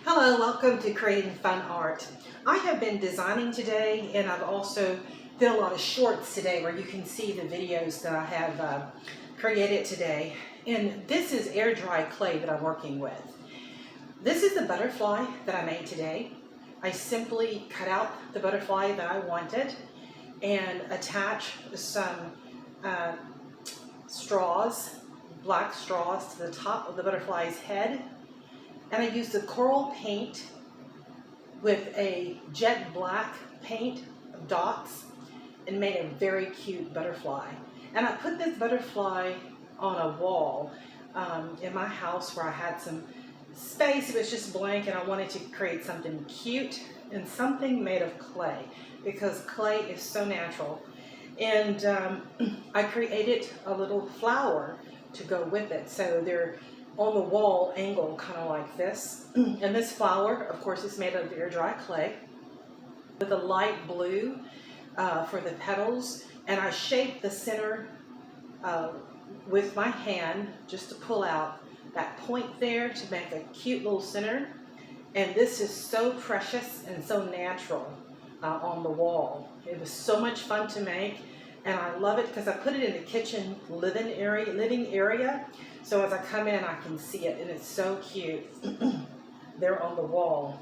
Hello, welcome to Creating Fun Art. I have been designing today, and I've also did a lot of shorts today where you can see the videos that I have created today. And this is air dry clay that I'm working with. This is the butterfly that I made today. I simply cut out the butterfly that I wanted and attach some straws, black straws, to the top of the butterfly's head. And I used the coral paint with a jet black paint of dots and made a very cute butterfly. And I put this butterfly on a wall in my house where I had some space. It was just blank, and I wanted to create something cute and something made of clay because clay is so natural. And I created a little flower to go with it. So they're on the wall angle, kind of like this. And this flower, of course, is made of air dry clay with a light blue for the petals. And I shaped the center with my hand just to pull out that point there to make a cute little center. And this is so precious and so natural on the wall. It was so much fun to make. And I love it because I put it in the kitchen living area. So as I come in, I can see it, and it's so cute. They're on the wall.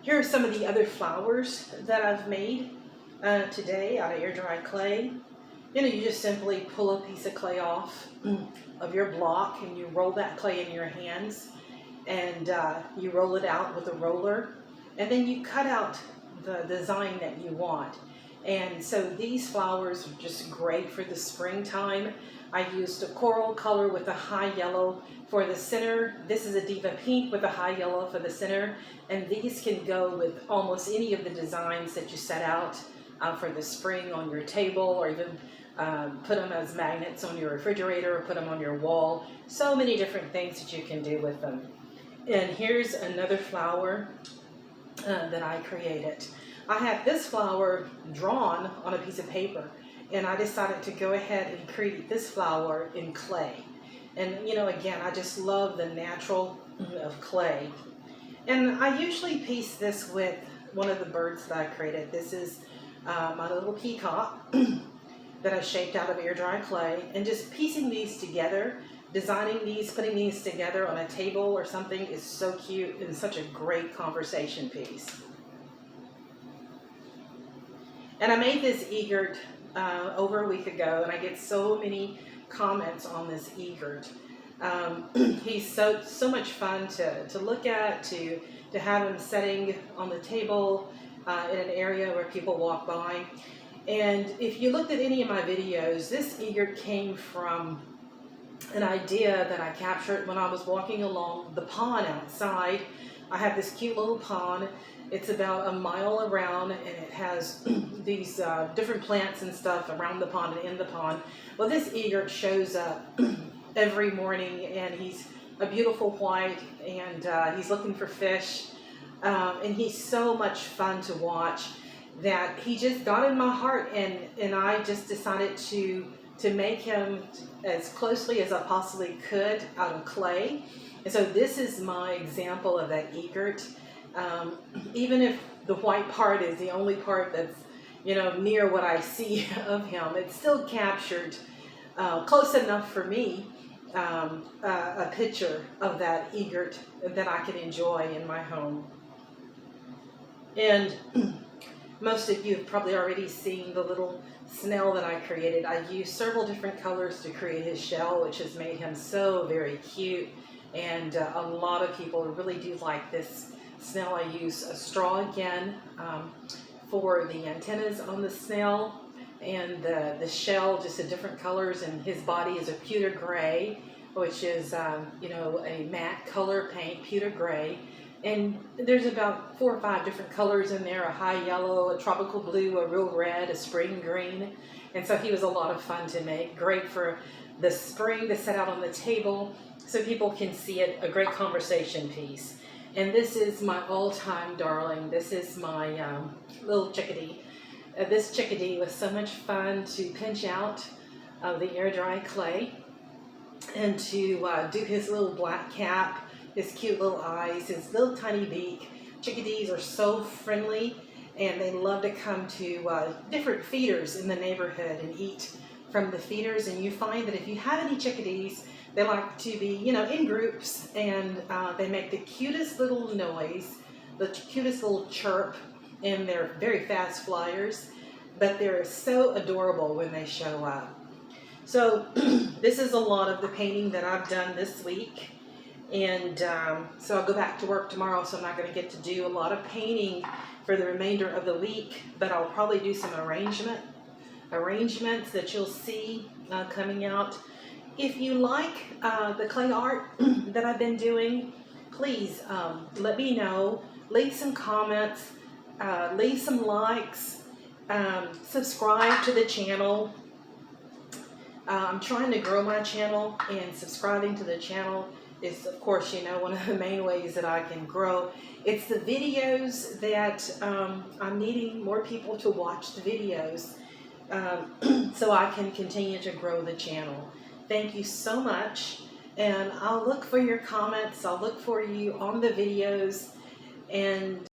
Here are some of the other flowers that I've made today out of air dry clay. You know, you just simply pull a piece of clay off of your block, and you roll that clay in your hands, and you roll it out with a roller, and then you cut out the design that you want. And so these flowers are just great for the springtime. I used a coral color with a high yellow for the center. This is a Diva Pink with a high yellow for the center. And these can go with almost any of the designs that you set out for the spring on your table, or even put them as magnets on your refrigerator, or put them on your wall. So many different things that you can do with them. And here's another flower that I created. I have this flower drawn on a piece of paper, and I decided to go ahead and create this flower in clay. And you know, again, I just love the natural of clay. And I usually piece this with one of the birds that I created. This is my little peacock that I shaped out of air dry clay, and just piecing these together, designing these, putting these together on a table or something is so cute and such a great conversation piece. And I made this egret over a week ago, and I get so many comments on this egret. He's so much fun to look at, to have him sitting on the table in an area where people walk by. And if you looked at any of my videos, this egret came from an idea that I captured when I was walking along the pond outside. I have this cute little pond. It's about a mile around, and it has these different plants and stuff around the pond and in the pond. Well, this egret shows up every morning, and he's a beautiful white, and he's looking for fish. And he's so much fun to watch that he just got in my heart, and I just decided to make him as closely as I possibly could out of clay. And so this is my example of that egret. Even if the white part is the only part that's, you know, near what I see of him, it's still captured close enough for me, a picture of that egret that I can enjoy in my home. And most of you have probably already seen the little snail that I created. I used several different colors to create his shell, which has made him so very cute. And a lot of people really do like this snail. I use a straw again for the antennas on the snail, and the shell just in different colors, and his body is a pewter gray, which is you know, a matte color paint, pewter gray. And there's about 4 or 5 different colors in there: a high yellow, a tropical blue, a real red, a spring green. And so he was a lot of fun to make. Great for the spring to set out on the table so people can see it. A great conversation piece. And this is my all-time darling. This is my little chickadee. This chickadee was so much fun to pinch out of the air dry clay and to do his little black cap, his cute little eyes, his little tiny beak. Chickadees are so friendly, and they love to come to different feeders in the neighborhood and eat from the feeders. And you find that if you have any chickadees, they like to be, in groups, and they make the cutest little noise, the cutest little chirp, and they're very fast flyers, but they're so adorable when they show up. So this is a lot of the painting that I've done this week, and so I'll go back to work tomorrow, so I'm not going to get to do a lot of painting for the remainder of the week, but I'll probably do some arrangements that you'll see coming out. If you like the clay art that I've been doing, please let me know. Leave some comments, leave some likes, subscribe to the channel. I'm trying to grow my channel, and subscribing to the channel is, of course, one of the main ways that I can grow. It's the videos that I'm needing more people to watch the videos so I can continue to grow the channel. Thank you so much, and I'll look for your comments. I'll look for you on the videos, and